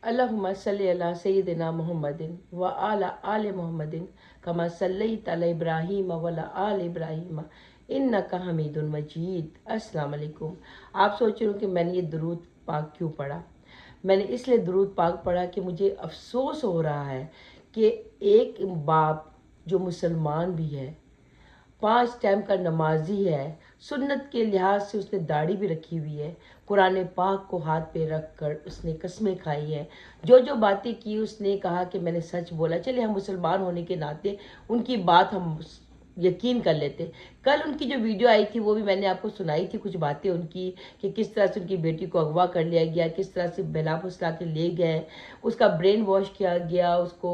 اللہم صلی علی سیدنا محمدin و علی آل محمدin کما صلیت علی ابراہیم و علی آل ابراہیم انک حمید مجید۔ السلام علیکم۔ آپ سوچ رہے ہو کہ میں نے یہ درود پاک کیوں پڑھا؟ میں نے اس لیے درود پاک پڑھا کہ مجھے افسوس ہو رہا ہے کہ ایک باپ جو مسلمان بھی ہے، 5 ٹائم کا نمازی ہے، سنت کے لحاظ سے اس نے داڑھی بھی رکھی ہوئی ہے، قرآن پاک کو ہاتھ پہ رکھ کر اس نے قسمیں کھائی ہیں، جو باتیں کی اس نے کہا کہ میں نے سچ بولا۔ چلے ہم مسلمان ہونے کے ناطے ان کی بات ہم یقین کر لیتے۔ کل ان کی جو ویڈیو آئی تھی وہ بھی میں نے آپ کو سنائی تھی، کچھ باتیں ان کی کہ کس طرح سے ان کی بیٹی کو اغوا کر لیا گیا، کس طرح سے بہلا پھسلا کے لے گئے، اس کا برین واش کیا گیا، اس کو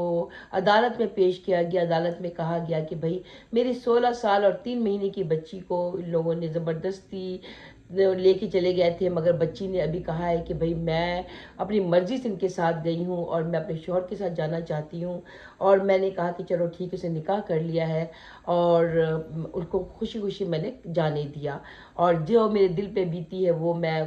عدالت میں پیش کیا گیا۔ عدالت میں کہا گیا کہ بھائی میری 16 سال اور 3 مہینے کی بچی کو ان لوگوں نے زبردستی لے کے چلے گئے تھے، مگر بچی نے ابھی کہا ہے کہ بھائی میں اپنی مرضی سے ان کے ساتھ گئی ہوں اور میں اپنے شوہر کے ساتھ جانا چاہتی ہوں، اور میں نے کہا کہ چلو ٹھیک ہے، اسے نکاح کر لیا ہے اور ان کو خوشی خوشی میں نے جانے دیا، اور جو میرے دل پہ بیتی ہے وہ میں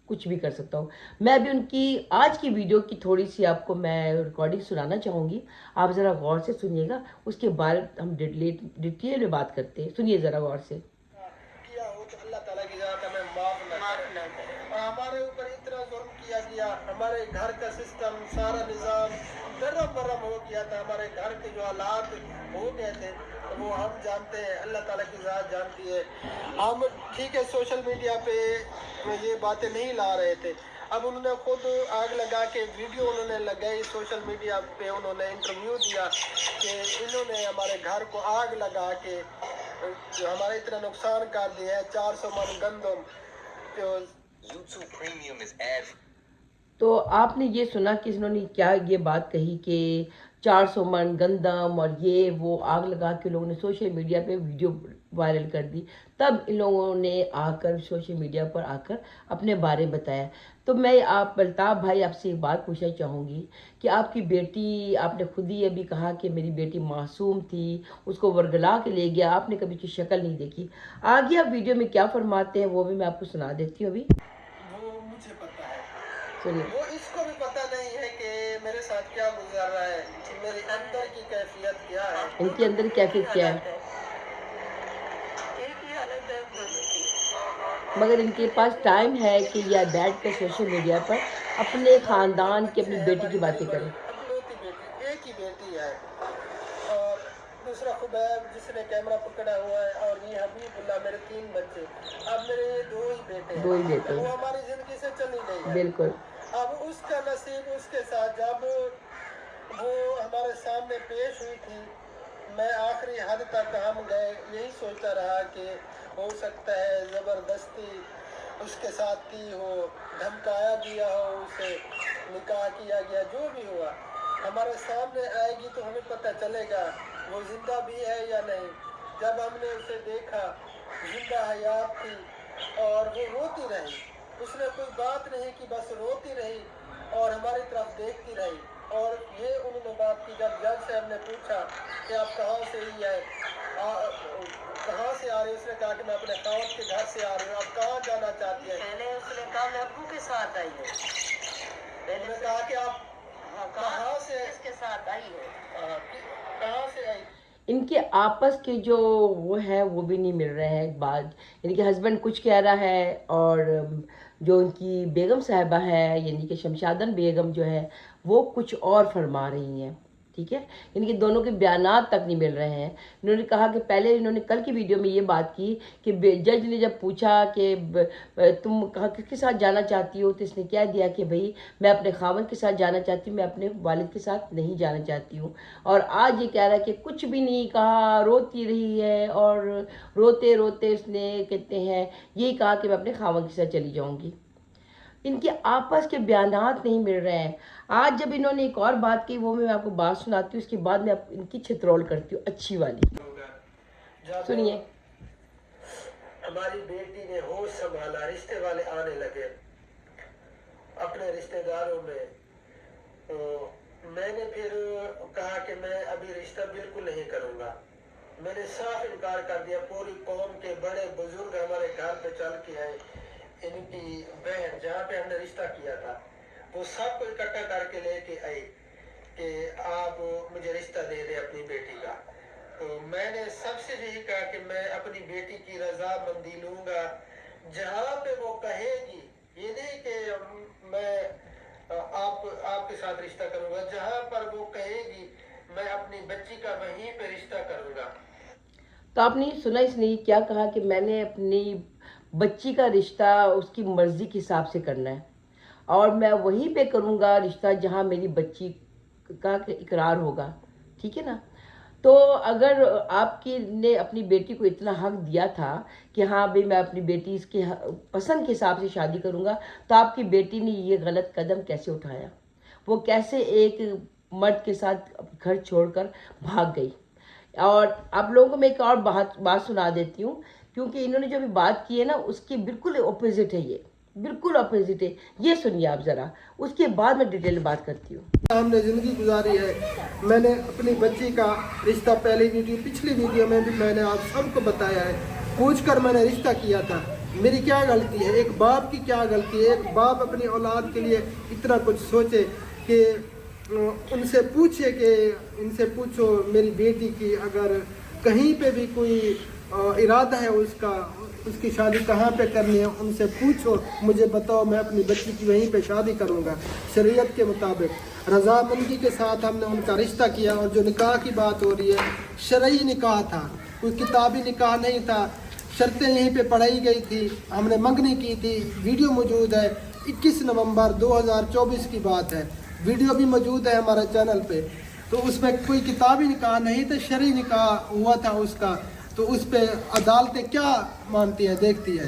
کچھ بھی کر سکتا ہوں۔ میں بھی ان کی آج کی ویڈیو کی تھوڑی سی آپ کو میں ریکارڈنگ سنانا چاہوں گی، آپ ذرا غور سے سنیے گا، اس کے بارے ہم ڈیٹیل میں بات کرتے ہیں۔ سنیے ذرا غور سے۔ کیا ہو تو اللہ تعالیٰ کی ذات ہمیں معاف نہ کرے، اور ہمارے اوپر اتنا ظلم کیا گیا، ہمارے گھر کا سسٹم سارا نظام درم برم ہو گیا تھا، ہمارے گھر کے جو حالات ہو گئے تھے وہ ہم جانتے ہیں، اللہ تعالیٰ کی ذات جانتی ہے۔ ہم ٹھیک ہے سوشل میڈیا پہ یہ باتیں نہیں لا رہے تھے، اب انہوں نے خود آگ لگا کے ویڈیو انہوں نے لگائی، سوشل میڈیا پہ انہوں نے انٹرویو دیا کہ انہوں نے ہمارے گھر کو آگ لگا کے جو ہمارا اتنا نقصان کر دیا ہے، 400 من گندم جو تو آپ نے یہ سنا کہ انہوں نے کیا یہ بات کہی کہ 400 من گندم اور یہ وہ آگ لگا کے لوگوں نے سوشل میڈیا پہ ویڈیو وائرل کر دی، تب ان لوگوں نے آ کر سوشل میڈیا پر آ کر اپنے بارے بتایا۔ تو میں الطاف بھائی آپ سے ایک بات پوچھنا چاہوں گی کہ آپ کی بیٹی، آپ نے خود ہی ابھی کہا کہ میری بیٹی معصوم تھی، اس کو ورگلا کے لے گیا، آپ نے کبھی کی شکل نہیں دیکھی۔ آگے آپ ویڈیو میں کیا فرماتے ہیں وہ بھی میں آپ کو سنا دیتی ہوں ابھی، وہ مجھے پتا ہے، سنیے۔ وہ اس کو بھی پتہ نہیں ہے کہ میرے ساتھ کیا گزر رہا ہے، میرے اندر کی کیفیت کیا ہے، ان کے اندر کیفیت کیا ہے، ایک ہی حالت ہے دونوں کی۔ مگر ان کے پاس ٹائم ہے کہ یہ بیٹھ کر سوشل میڈیا پر اپنے خاندان کی، اپنی بیٹی کی باتیں کریں۔ اکلوتی بیٹی، ایک ہی بیٹی ہے، اور دوسرا خبیب جس نے کیمرہ پکڑا ہوا ہے، اور یہ حبیب اللہ، میرے 3 بچے، اب میرے 2 ہی بیٹے دو ہی ہیں، بیٹے وہ ہیں، ہماری زندگی سے چلی گئی ہے۔ بالکل۔ اب اس کا نصیب اس کے ساتھ جب وہ ہمارے سامنے پیش ہوئی تھی، میں آخری حد تک ہم گئے، یہی سوچتا رہا کہ ہو سکتا ہے زبردستی اس کے ساتھ کی ہو، دھمکایا گیا ہو، اسے نکاح کیا گیا، جو بھی ہوا ہمارے سامنے آئے گی تو ہمیں پتہ چلے گا وہ زندہ بھی ہے یا نہیں۔ جب ہم نے اسے دیکھا زندہ حیات تھی اور وہ روتی رہی، اس نے کوئی بات نہیں کی، بس روتی رہی اور ہماری طرف دیکھتی رہی، اور یہ انہوں نے بات کی جب جج سے ہم نے پوچھا کہ آپ کہاں سے ہی ہے، کہاں سے آ رہے، اس نے کہا کہ میں اپنے خاوند کے گھر سے آ رہی ہوں، آپ کہاں جانا چاہتی ہیں؟ پہلے اس نے کہا میں ابو کے ساتھ آئی ہوں، میں نے کہا کہ آپ کہاں سے اس کے ساتھ آئی ہو، کہاں سے آئی؟ ان کے آپس کے جو وہ ہے وہ بھی نہیں مل رہے ہیں بات، یعنی کہ ہسبینڈ کچھ کہہ رہا ہے اور جو ان کی بیگم صاحبہ ہے یعنی کہ شمشادن بیگم جو ہے وہ کچھ اور فرما رہی ہیں، ٹھیک ہے، یعنی کہ دونوں کے بیانات تک نہیں مل رہے ہیں۔ انہوں نے کہا کہ پہلے انہوں نے کل کی ویڈیو میں یہ بات کی کہ جج نے جب پوچھا کہ تم کہاں کس کے ساتھ جانا چاہتی ہو، تو اس نے کہہ دیا کہ بھئی میں اپنے خاوند کے ساتھ جانا چاہتی ہوں، میں اپنے والد کے ساتھ نہیں جانا چاہتی ہوں، اور آج یہ کہہ رہا ہے کہ کچھ بھی نہیں کہا، روتی رہی ہے، اور روتے روتے اس نے کہتے ہیں یہی کہا کہ میں اپنے خاوند کے ساتھ چلی جاؤں گی۔ ان کے آپس کے بیانات نہیں مل رہے ہیں۔ آج جب انہوں نے ایک اور بات کی وہ میں آپ کو بات سناتی ہوں، اس کے بعد میں ان کی چھترول کرتی ہوں اچھی والی، جب سنیے۔ ہماری بیٹی نے ہوش سنبھالا، رشتے والے آنے لگے اپنے رشتے داروں میں، تو میں نے پھر کہا کہ میں ابھی رشتہ بالکل نہیں کروں گا، میں نے صاف انکار کر دیا۔ پوری قوم کے بڑے بزرگ ہمارے گھر پہ چل کے آئے، ان کی بہن جہاں پہ ہم نے رشتہ کیا تھا، वो सबको इकट्ठा करके लेके आए कि आप मुझे रिश्ता दे दें अपनी बेटी का। तो मैंने सबसे यही कहा कि मैं अपनी बेटी की रजामंदी लूँगा जहाँ पे वो कहेगी, ये नहीं कि मैं आपके साथ रिश्ता करूँगा, जहाँ पर वो कहेगी मैं अपनी बच्ची का वहीं पे रिश्ता करूँगा। तो आपने सुना इसने क्या कहा कि मैंने अपनी बच्ची का रिश्ता उसकी मर्जी के हिसाब से करना है और मैं वहीं पे करूँगा रिश्ता जहाँ मेरी बच्ची का इकरार होगा, ठीक है ना। तो अगर आपकी ने अपनी बेटी को इतना हक दिया था कि हाँ भाई मैं अपनी बेटी इसके पसंद के हिसाब से शादी करूँगा, तो आपकी बेटी ने ये गलत कदम कैसे उठाया? वो कैसे एक मर्द के साथ घर छोड़कर भाग गई? और आप लोगों को मैं एक और बात सुना देती हूँ, क्योंकि इन्होंने जो भी बात की है ना उसकी बिल्कुल अपोजिट है, ये बिल्कुल अपोजिट है। ये सुनिए आप ज़रा, उसके बाद मैं डिटेल बात करती हूँ। हमने ज़िंदगी गुजारी है। मैंने अपनी बच्ची का रिश्ता पिछली वीडियो में भी मैंने आप सबको बताया है। पूछकर मैंने रिश्ता किया था। मेरी क्या गलती है? एक बाप की क्या गलती है? एक बाप अपनी औलाद के लिए इतना कुछ सोचे कि उनसे पूछे कि इनसे पूछो मेरी बेटी की अगर कहीं पे भी कोई इरादा है उसकी शादी कहाँ पे करनी है, उनसे पूछो, मुझे बताओ, मैं अपनी बच्ची की वहीं पे शादी करूँगा शरीयत के मुताबिक। रजामंदी के साथ हमने उनका रिश्ता किया और जो निकाह की बात हो रही है शरई निकाह था, कोई किताबी निकाह नहीं था। शर्तें यहीं पे पढ़ाई गई थी, हमने मंगनी की थी। वीडियो मौजूद है, 21 नवंबर 2024 की बात है। वीडियो भी मौजूद है हमारे चैनल पे। तो उसमें कोई किताबी निकाह नहीं था, शरई निकाह हुआ था उसका। तो उस पे अदालतें क्या मानती है, देखती है।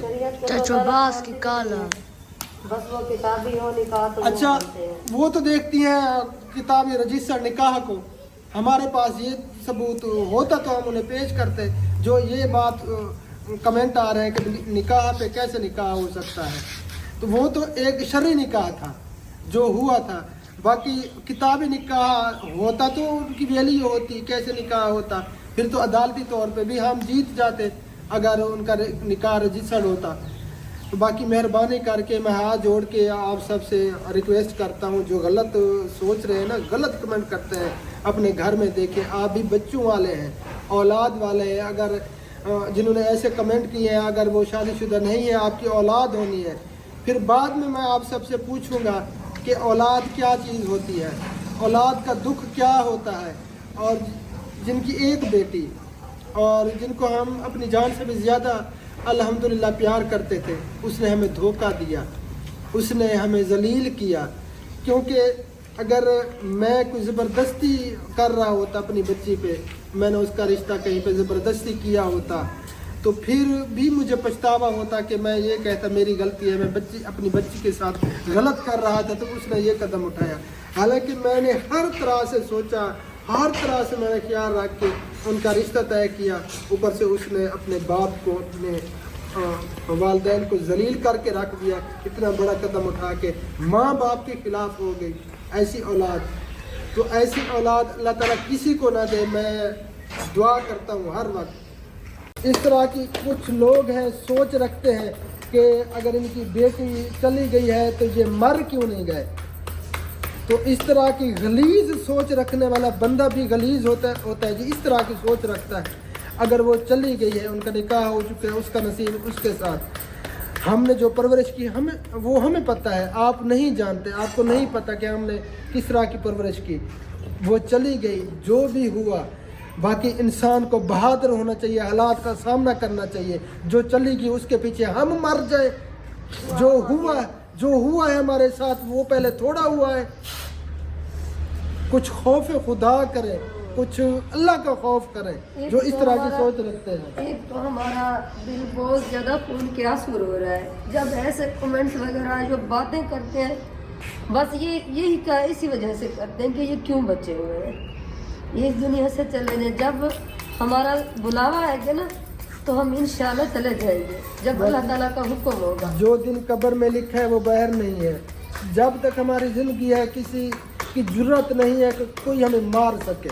बस वो किताबी हो निकाह तो अच्छा, वो तो देखती हैं किताबी रजिस्टर निकाह को। हमारे पास ये सबूत होता तो हम उन्हें पेश करते। जो ये बात कमेंट आ रहे हैं कि निकाह पे कैसे निकाह हो सकता है, तो वो तो एक शरई निकाह था जो हुआ था। बाकी किताबी निकाह होता तो उनकी वैल्यू होती, कैसे निकाह होता, फिर तो अदालती तौर पे भी हम जीत जाते अगर उनका निकाह रजिस्टर्ड होता। तो बाकी मेहरबानी करके मैं हाथ जोड़ के आप सबसे रिक्वेस्ट करता हूँ, जो गलत सोच रहे हैं ना, गलत कमेंट करते हैं, अपने घर में देखें। आप भी बच्चों वाले हैं, औलाद वाले हैं। अगर जिन्होंने ऐसे कमेंट किए हैं, अगर वो शादीशुदा नहीं है, आपकी औलाद होनी है, फिर बाद में मैं आप सबसे पूछूंगा कि औलाद क्या चीज़ होती है, औलाद का दुख क्या होता है। और जिनकी एक बेटी और जिनको हम अपनी जान से भी ज़्यादा अल्हम्दुलिल्लाह प्यार करते थे, उसने हमें धोखा दिया, उसने हमें जलील किया। क्योंकि अगर मैं कोई ज़बरदस्ती कर रहा होता अपनी बच्ची पे, मैंने उसका रिश्ता कहीं पे ज़बरदस्ती किया होता, तो फिर भी मुझे पछतावा होता कि मैं ये कहता मेरी गलती है, मैं अपनी बच्ची के साथ गलत कर रहा था, तो उसने ये कदम उठाया। हालांकि मैंने हर तरह से सोचा, हर तरह से मैंने ख्याल रख के उनका रिश्ता तय किया। ऊपर से उसने अपने बाप को, अपने वालिदैन को जलील करके रख दिया। इतना बड़ा कदम उठा के माँ बाप के खिलाफ हो गई। ऐसी औलाद, तो ऐसी औलाद अल्लाह ताला किसी को ना दे। मैं दुआ करता हूँ हर वक्त। इस तरह की कुछ लोग हैं, सोच रखते हैं कि अगर इनकी बेटी चली गई है तो ये मर क्यों नहीं गए। तो इस तरह की गलीज सोच रखने वाला बंदा भी गलीज होता है जी, इस तरह की सोच रखता है। अगर वो चली गई है, उनका निकाह हो चुका है, उसका नसीब उसके साथ, हमने जो परवरिश की हमें पता है, आप नहीं जानते, आपको नहीं पता कि हमने किस तरह की परवरिश की। वो चली गई, जो भी हुआ। बाकी इंसान को बहादुर होना चाहिए, हालात का सामना करना चाहिए। जो चली गई उसके पीछे हम मर जाए, जो हुआ है हमारे साथ वो पहले थोड़ा हुआ है। कुछ खौफ खुदा करें, कुछ अल्लाह का खौफ करें जो इस तरह की सोच रखते हैं। एक तो हमारा दिल बहुत ज़्यादा खून के आंसू रो रहा है जब ऐसे कमेंट्स वगैरह जो बातें करते हैं। बस यही का इसी वजह से करते हैं कि ये क्यों बचे हुए हैं, ये इस दुनिया से चले जाए। जब हमारा बुलावा है ना तो हम इंशाल्लाह चले जाएंगे, जब अल्लाह ताला का हुक्म होगा। जो दिन कब्र में लिखा है वो बाहर नहीं है। जब तक हमारी जिंदगी है, किसी की जरूरत नहीं है कि कोई हमें मार सके।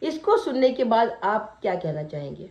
इसको सुनने के बाद आप क्या कहना चाहेंगे?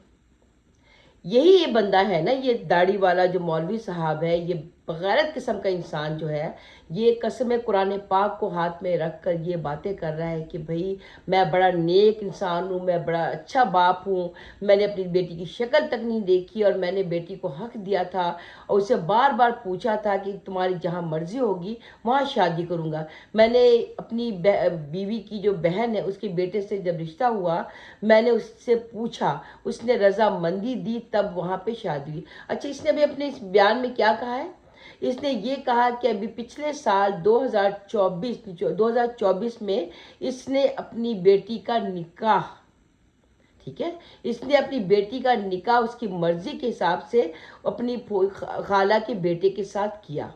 यही ये बंदा है ना, ये दाढ़ी वाला जो मौलवी साहब है, ये बगैरत किस्म का इंसान जो है, ये कसम कुरान पाक को हाथ में रख कर ये बातें कर रहा है कि भाई मैं बड़ा नेक इंसान हूँ, मैं बड़ा अच्छा बाप हूँ, मैंने अपनी बेटी की शक्ल तक नहीं देखी और मैंने बेटी को हक दिया था और उसे बार बार पूछा था कि तुम्हारी जहाँ मर्जी होगी वहाँ शादी करूँगा। मैंने अपनी बीवी की जो बहन है उसके बेटे से जब रिश्ता हुआ, मैंने उससे पूछा, उसने रजामंदी दी, तब वहाँ पे शादी हुई। अच्छा, इसने अभी अपने इस बयान में क्या कहा है? इसने ये कहा कि अभी पिछले साल 2024 में इसने अपनी बेटी का निकाह, ठीक है, इसने अपनी बेटी का निकाह उसकी मर्जी के हिसाब से अपनी खाला के बेटे के साथ किया,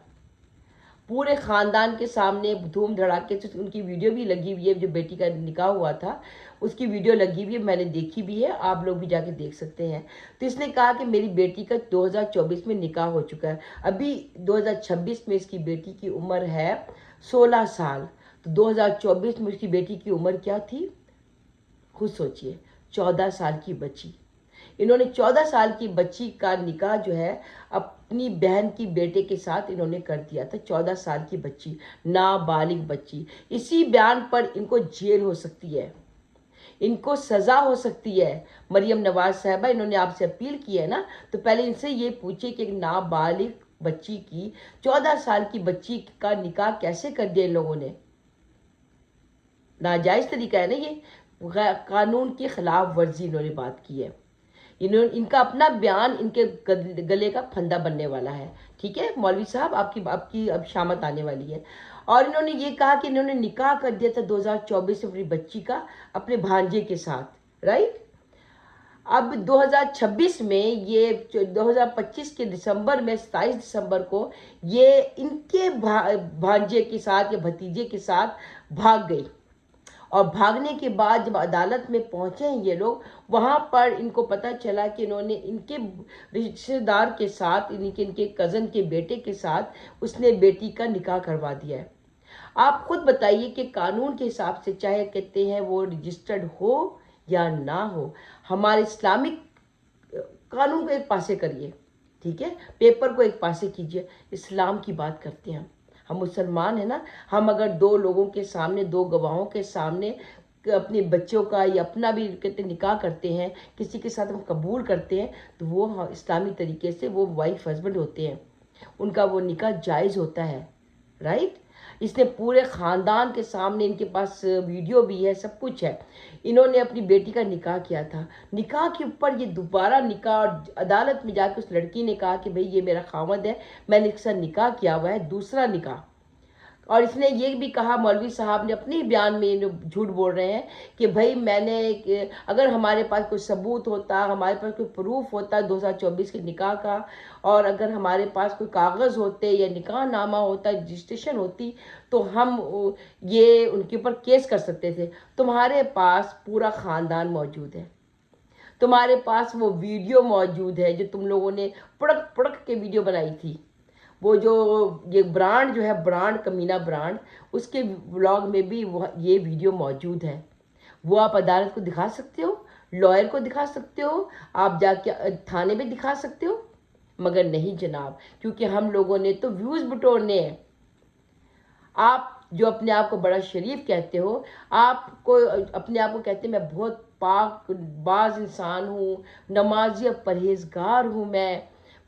पूरे ख़ानदान के सामने धूम धड़ाके से। उनकी वीडियो भी लगी हुई है, जो बेटी का निकाह हुआ था उसकी वीडियो लगी हुई है, मैंने देखी भी है, आप लोग भी जाके देख सकते हैं। तो इसने कहा कि मेरी बेटी का 2024 में निकाह हो चुका है, अभी 2026 में इसकी बेटी की उम्र है 16 साल। तो 2024 में उसकी बेटी की उम्र क्या थी, खुद सोचिए, 14 साल की बच्ची। इन्होंने 14 साल की बच्ची का निकाह जो है अपनी बहन की बेटे के साथ इन्होंने कर दिया था। 14 साल की बच्ची, नाबालिग बच्ची। इसी बयान पर इनको जेल हो सकती है, इनको सज़ा हो सकती है। मरियम नवाज साहबा, इन्होंने आपसे अपील की है ना, तो पहले इनसे ये पूछे कि एक नाबालिग बच्ची की, 14 साल की बच्ची का निकाह कैसे कर दिया इन लोगों ने? नाजायज़ तरीका है ना ये, कानून की खिलाफ वर्जी इन्होंने बात की है। इनका अपना बयान इनके गले का फंदा बनने वाला है। ठीक है मौलवी साहब, आपकी अब शामत आने वाली है। और इन्होंने ये कहा कि इन्होंने निकाह कर दिया था 2024 में अपनी बच्ची का अपने भांजे के साथ, राइट। अब 2026 में ये 2025 के दिसंबर में 27 दिसंबर को ये इनके भांजे के साथ या भतीजे के साथ भाग गई। और भागने के बाद जब अदालत में पहुंचे हैं ये लोग, वहां पर इनको पता चला कि इन्होंने इनके रिश्तेदार के साथ, इनके कज़न के बेटे के साथ उसने बेटी का निकाह करवा दिया है। आप खुद बताइए कि कानून के हिसाब से, चाहे कहते हैं वो रजिस्टर्ड हो या ना हो, हमारे इस्लामिक कानून को एक पासे करिए, ठीक है, पेपर को एक पासे कीजिए, इस्लाम की बात करते हैं हम मुसलमान हैं ना। हम अगर दो लोगों के सामने, दो गवाहों के सामने अपने बच्चों का या अपना भी कहते निकाह करते हैं, किसी के साथ हम कबूल करते हैं, तो वो इस्लामी तरीके से वो वाइफ हस्बैंड होते हैं, उनका वो निकाह जायज़ होता है, राइट। इसने पूरे ख़ानदान के सामने, इनके पास वीडियो भी है, सब कुछ है, इन्होंने अपनी बेटी का निकाह किया था। निकाह के ऊपर ये दोबारा निकाह, और अदालत में जाकर उस लड़की ने कहा कि भाई ये मेरा खावंद है, मैंने इसके साथ निकाह किया हुआ है, दूसरा निकाह। और इसने ये भी कहा, मौलवी साहब ने अपने बयान में झूठ बोल रहे हैं कि भाई मैंने, अगर हमारे पास कोई सबूत होता, हमारे पास कोई प्रूफ होता 2024 के निकाह का, और अगर हमारे पास कोई कागज़ होते या निकाह नामा होता, रजिस्ट्रेशन होती, तो हम ये उनके ऊपर केस कर सकते थे। तुम्हारे पास पूरा ख़ानदान मौजूद है, तुम्हारे पास वो वीडियो मौजूद है जो तुम लोगों ने पड़क पड़क के वीडियो बनाई थी। वो जो ये ब्रांड जो है, ब्रांड कमीना ब्रांड, उसके व्लॉग में भी वो ये वीडियो मौजूद है। वो आप अदालत को दिखा सकते हो, लॉयर को दिखा सकते हो, आप जाके थाने में दिखा सकते हो, मगर नहीं जनाब, क्योंकि हम लोगों ने तो व्यूज़ बटोरने हैं। आप जो अपने आप को बड़ा शरीफ कहते हो, आपको अपने आप को कहते हैं मैं बहुत पाक बाज इंसान हूँ, नमाजी और परहेजगार हूँ,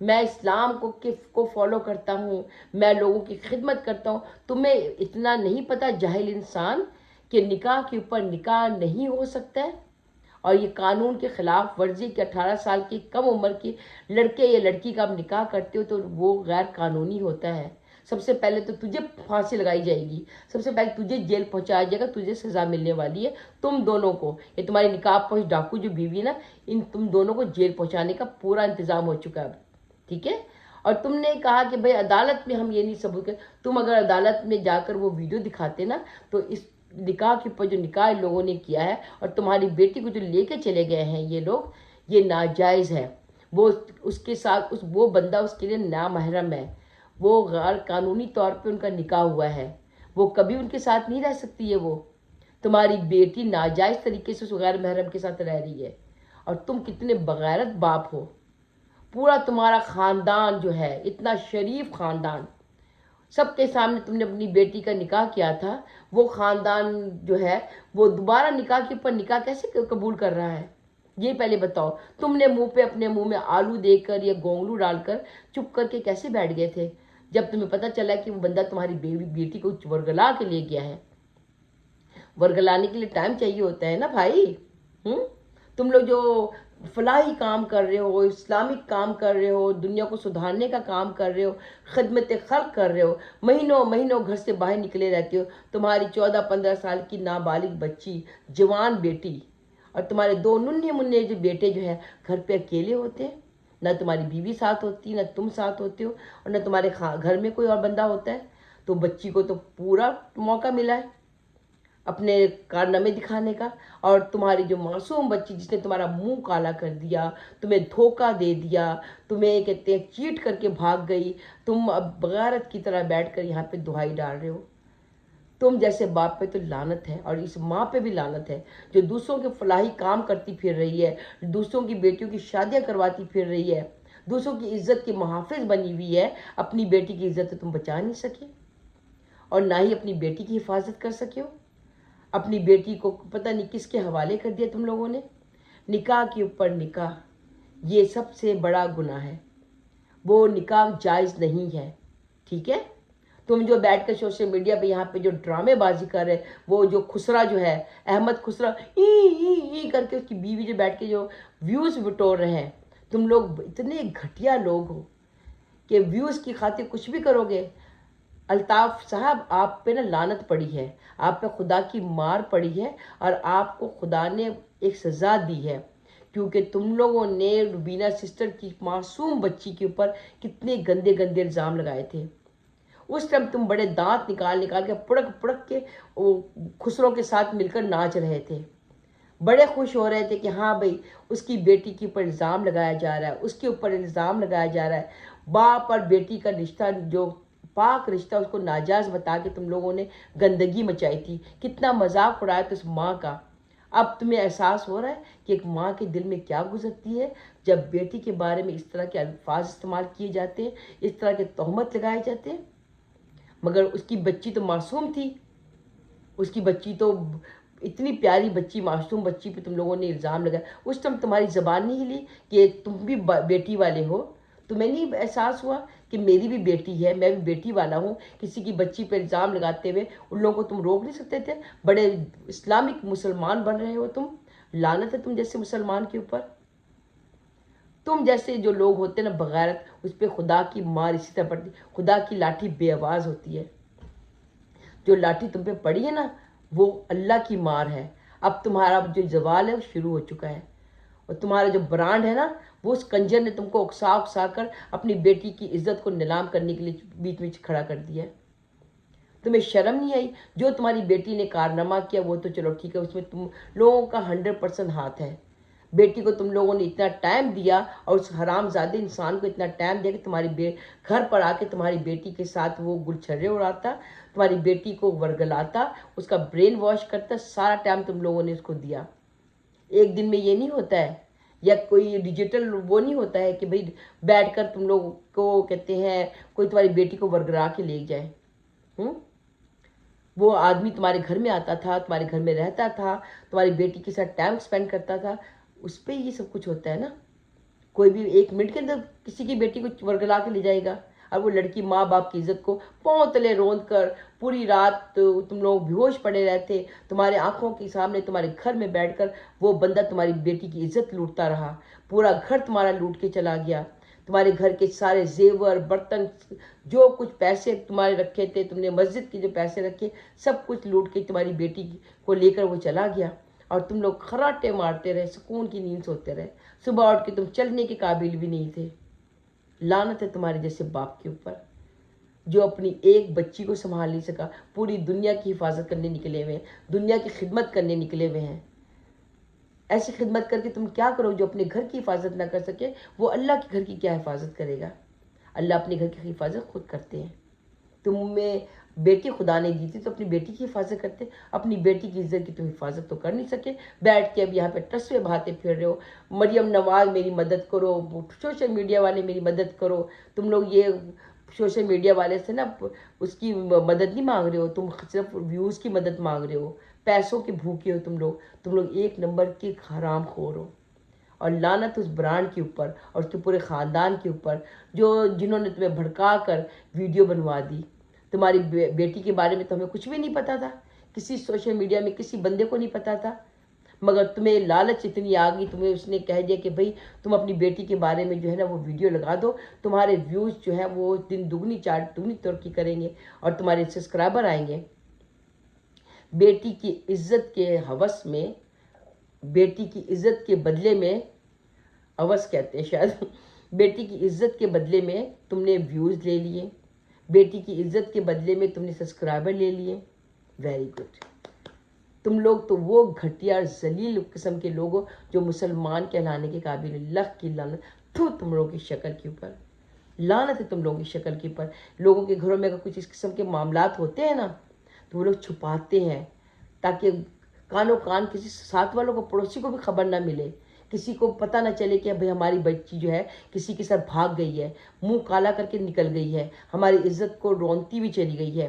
मैं इस्लाम को फॉलो करता हूँ, मैं लोगों की खिदमत करता हूँ। तुम्हें इतना नहीं पता जाहिल इंसान कि निकाह के ऊपर निकाह नहीं हो सकता है, और ये कानून के ख़िलाफ़ वर्जी के 18 साल की कम उम्र की लड़के या लड़की का आप निकाह करते हो तो वो गैर कानूनी होता है। सबसे पहले तो तुझे फांसी लगाई जाएगी, सबसे पहले तुझे जेल पहुंचाया जाएगा, तुझे सज़ा मिलने वाली है। तुम दोनों को, ये तुम्हारी निकाह डाकू जो बीवी ना, इन तुम दोनों को जेल पहुंचाने का पूरा इंतज़ाम हो चुका है, ठीक है। और तुमने कहा कि भाई अदालत में हम ये नहीं सबूत कर, तुम अगर अदालत में जाकर वो वीडियो दिखाते ना, तो इस निकाह के ऊपर जो निकाह लोगों ने किया है और तुम्हारी बेटी को जो लेके चले गए हैं ये लोग, ये नाजायज़ है। वो उसके साथ वो बंदा उसके लिए नामहरम है, वो गैर कानूनी तौर पे उनका निकाह हुआ है, वो कभी उनके साथ नहीं रह सकती है। वो तुम्हारी बेटी नाजायज़ तरीके से उस गैर महरम के साथ रह रही है, और तुम कितने बगैरत बाप हो। पूरा तुम्हारा ख़ानदान जो है, इतना शरीफ ख़ानदान, सबके सामने तुमने अपनी बेटी का निकाह किया था, वो ख़ानदान जो है वो दोबारा निकाह के ऊपर निकाह कैसे कबूल कर रहा है? ये पहले बताओ। तुमने अपने मुंह में आलू देकर या गोंगलू डालकर चुप करके कैसे बैठ गए थे जब तुम्हें पता चला कि वो बंदा तुम्हारी बेटी को वर्गला के ले गया है? वर्गलाने के लिए टाइम चाहिए होता है ना भाई। तुम लोग जो फलाही काम कर रहे हो, इस्लामिक काम कर रहे हो, दुनिया को सुधारने का काम कर रहे हो, खिदमत खल्क कर रहे हो, महीनों महीनों घर से बाहर निकले रहते हो। तुम्हारी 14-15 साल की नाबालिग बच्ची, जवान बेटी, और तुम्हारे 2 नन्हे मुन्ने जो बेटे जो है घर पे अकेले होते हैं। ना तुम्हारी बीवी साथ होती, ना तुम साथ होते हो, और ना तुम्हारे घर में कोई और बंदा होता है। तो बच्ची को तो पूरा मौका मिला है अपने कारनामे दिखाने का। और तुम्हारी जो मासूम बच्ची जिसने तुम्हारा मुंह काला कर दिया, तुम्हें धोखा दे दिया, तुम्हें कहते हैं चीट करके भाग गई, तुम अब बगारत की तरह बैठकर यहाँ पे दुहाई डाल रहे हो। तुम जैसे बाप पे तो लानत है, और इस माँ पे भी लानत है जो दूसरों के फलाही काम करती फिर रही है, दूसरों की बेटियों की शादियाँ करवाती फिर रही है, दूसरों की इज्जत की मुहाफिज बनी हुई है। अपनी बेटी की इज्जत तो तुम बचा नहीं सके, और ना ही अपनी बेटी की हिफाजत कर सके हो। अपनी बेटी को पता नहीं किसके हवाले कर दिया तुम लोगों ने। निकाह के ऊपर निकाह, ये सबसे बड़ा गुनाह है। वो निकाह जायज़ नहीं है, ठीक है। तुम जो बैठकर सोशल मीडिया पे यहाँ पे जो ड्रामेबाजी कर रहे, वो जो खुसरा जो है, अहमद खुसरा ई करके उसकी बीवी जो बैठ के जो व्यूज़ बटोर रहे हैं, तुम लोग इतने घटिया लोग हो कि व्यूज़ की खातिर कुछ भी करोगे। अल्ताफ़ साहब, आप पे ना लानत पड़ी है, आप पे खुदा की मार पड़ी है, और आपको खुदा ने एक सज़ा दी है, क्योंकि तुम लोगों ने रुबीना सिस्टर की मासूम बच्ची के ऊपर कितने गंदे गंदे इल्ज़ाम लगाए थे। उस टाइम तुम बड़े दांत निकाल निकाल के पुड़क के खुसरों के साथ मिलकर नाच रहे थे, बड़े खुश हो रहे थे कि हाँ भाई उसकी बेटी के ऊपर इल्ज़ाम लगाया जा रहा है, उसके ऊपर इल्ज़ाम लगाया जा रहा है। बाप और बेटी का रिश्ता, जो पाक रिश्ता, उसको नाजायज़ बता के तुम लोगों ने गंदगी मचाई थी, कितना मजाक उड़ाया था उस माँ का। अब तुम्हें एहसास हो रहा है कि एक माँ के दिल में क्या गुजरती है जब बेटी के बारे में इस तरह के अल्फाज इस्तेमाल किए जाते हैं, इस तरह के तोहमत लगाए जाते हैं। मगर उसकी बच्ची तो मासूम थी, उसकी बच्ची तो इतनी प्यारी बच्ची, मासूम बच्ची पे तुम लोगों ने इल्ज़ाम लगाया। उस टाइम तुम्हारी ज़बान नहीं हिली कि तुम भी बेटी वाले हो? तुम्हें नहीं एहसास हुआ कि मेरी भी बेटी है, मैं भी बेटी वाला हूँ? किसी की बच्ची पर इल्ज़ाम लगाते हुए उन लोगों को तुम रोक नहीं सकते थे? बड़े इस्लामिक मुसलमान बन रहे हो तुम। लानत है तुम जैसे मुसलमान के ऊपर। तुम जैसे जो लोग होते हैं ना बगैरत, उस पर खुदा की मार इसी तरह पड़ती। खुदा की लाठी बेआवाज़ होती है। जो लाठी तुम पे पड़ी है ना, वो अल्लाह की मार है। अब तुम्हारा जो जवाल है वो शुरू हो चुका है, और तुम्हारा जो ब्रांड है ना, वो उस कंजर ने तुमको उकसा कर अपनी बेटी की इज्जत को नीलाम करने के लिए बीच में खड़ा कर दिया है। तुम्हें शर्म नहीं आई? जो तुम्हारी बेटी ने कारनामा किया वो तो चलो ठीक है, उसमें तुम लोगों का 100% हाथ है। बेटी को तुम लोगों ने इतना टाइम दिया, और उस हरामजादे इंसान को इतना टाइम दिया कि तुम्हारी घर पर आके तुम्हारी बेटी के साथ वो गुलछर्रे उड़ाता, तुम्हारी बेटी को वर्गलाता, उसका ब्रेन वॉश करता। सारा टाइम तुम लोगों ने उसको दिया। एक दिन में ये नहीं होता है, या कोई डिजिटल वो नहीं होता है कि भाई बैठकर तुम लोग को कहते हैं कोई तुम्हारी बेटी को वर्गला के ले जाए। वो आदमी तुम्हारे घर में आता था, तुम्हारे घर में रहता था, तुम्हारी बेटी के साथ टाइम स्पेंड करता था, उस पर ये सब कुछ होता है ना। कोई भी 1 मिनट के अंदर किसी की बेटी को वर्गला के ले जाएगा, और वो लड़की माँ बाप की इज्जत को पाँव तले रोंद कर पूरी रात तुम लोग बेहोश पड़े रहते। तुम्हारे आंखों के सामने तुम्हारे घर में बैठकर वो बंदा तुम्हारी बेटी की इज्जत लूटता रहा, पूरा घर तुम्हारा लूट के चला गया। तुम्हारे घर के सारे जेवर बर्तन, जो कुछ पैसे तुम्हारे रखे थे, तुमने मस्जिद के जो पैसे रखे, सब कुछ लूट के तुम्हारी बेटी को लेकर वो चला गया। और तुम लोग खर्राटे मारते रहे, सुकून की नींद सोते रहे, सुबह उठ के तुम चलने के काबिल भी नहीं थे। लानत है तुम्हारे जैसे बाप के ऊपर जो अपनी एक बच्ची को संभाल नहीं सका, पूरी दुनिया की हिफाजत करने निकले हुए हैं, दुनिया की खिदमत करने निकले हुए हैं। ऐसी खिदमत करके तुम क्या करो? जो अपने घर की हिफाजत ना कर सके, वो अल्लाह के घर की क्या हिफाजत करेगा? अल्लाह अपने घर की हिफाजत खुद करते हैं। بیٹی خدا نے دی تھی تو اپنی بیٹی کی حفاظت کرتے، اپنی بیٹی کی عزت کی تم حفاظت تو کر نہیں سکے، بیٹھ کے اب یہاں پہ ٹسوے بہاتے پھر رہے ہو، مریم نواز میری مدد کرو، سوشل میڈیا والے میری مدد کرو۔ تم لوگ یہ سوشل میڈیا والے سے نا اس کی مدد نہیں مانگ رہے ہو، تم صرف ویوز کی مدد مانگ رہے ہو، پیسوں کے بھوکے ہو تم لوگ ایک نمبر کے حرام خور ہو۔ اور لعنت اس برانڈ کے اوپر اور اس کے پورے خاندان کے اوپر جنہوں نے تمہیں بھڑکا کر ویڈیو بنوا دی۔ تمہاری بیٹی کے بارے میں تو ہمیں کچھ بھی نہیں پتا تھا، کسی سوشل میڈیا میں کسی بندے کو نہیں پتا تھا، مگر تمہیں لالچ اتنی آ گئی، تمہیں اس نے کہہ دیا کہ بھئی تم اپنی بیٹی کے بارے میں جو ہے نا وہ ویڈیو لگا دو، تمہارے ویوز جو ہے وہ دن دگنی چار دگنی ترقی کریں گے اور تمہارے سبسکرائبر آئیں گے۔ بیٹی کی عزت کے ہوس میں، بیٹی کی عزت کے بدلے میں، ہوس کہتے ہیں شاید، بیٹی کی عزت کے بدلے میں تم نے ویوز لے لیے، بیٹی کی عزت کے بدلے میں تم نے سبسکرائبر لے لیے۔ Very good. تم لوگ تو وہ گھٹیا ذلیل قسم کے لوگ ہو جو مسلمان کہلانے کے قابل، اللہ کی لعنت تو تم لوگوں کی شکل کے اوپر، لعنت ہے تم لوگوں کی شکل کے اوپر۔ لوگوں کے گھروں میں اگر کچھ اس قسم کے معاملات ہوتے ہیں نا تو وہ لوگ چھپاتے ہیں تاکہ کانوں کان کسی ساتھ والوں کو، پڑوسی کو بھی خبر نہ ملے، کسی کو پتہ نہ چلے کہ بھئی ہماری بچی جو ہے کسی کے ساتھ بھاگ گئی ہے، منہ کالا کر کے نکل گئی ہے، ہماری عزت کو رونتی بھی چلی گئی ہے۔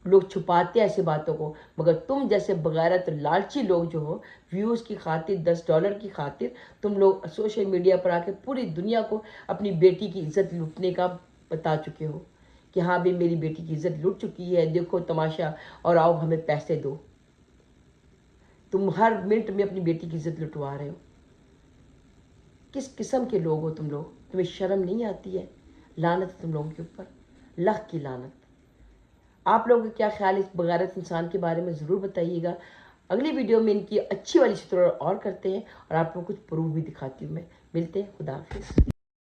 لوگ چھپاتے ہیں ایسی باتوں کو، مگر تم جیسے بغیرت لالچی لوگ جو ہو، ویوز کی خاطر، $10 کی خاطر تم لوگ سوشل میڈیا پر آ کے پوری دنیا کو اپنی بیٹی کی عزت لوٹنے کا بتا چکے ہو کہ ہاں بھی میری بیٹی کی عزت لٹ چکی ہے، دیکھو تماشا، اور آؤ ہمیں پیسے دو۔ تم ہر منٹ میں اپنی بیٹی کی عزت لٹوا رہے ہو۔ کس قسم کے لوگ ہو تم لوگ؟ تمہیں شرم نہیں آتی ہے؟ لعنت ہے تم لوگوں کے اوپر، اللہ کی لعنت۔ آپ لوگوں کا کیا خیال ہے اس بغیرت انسان کے بارے میں ضرور بتائیے گا۔ اگلی ویڈیو میں ان کی اچھی والی شطرح اور کرتے ہیں اور آپ کو کچھ پروف بھی دکھاتی ہوں میں۔ ملتے ہیں، خدا حافظ۔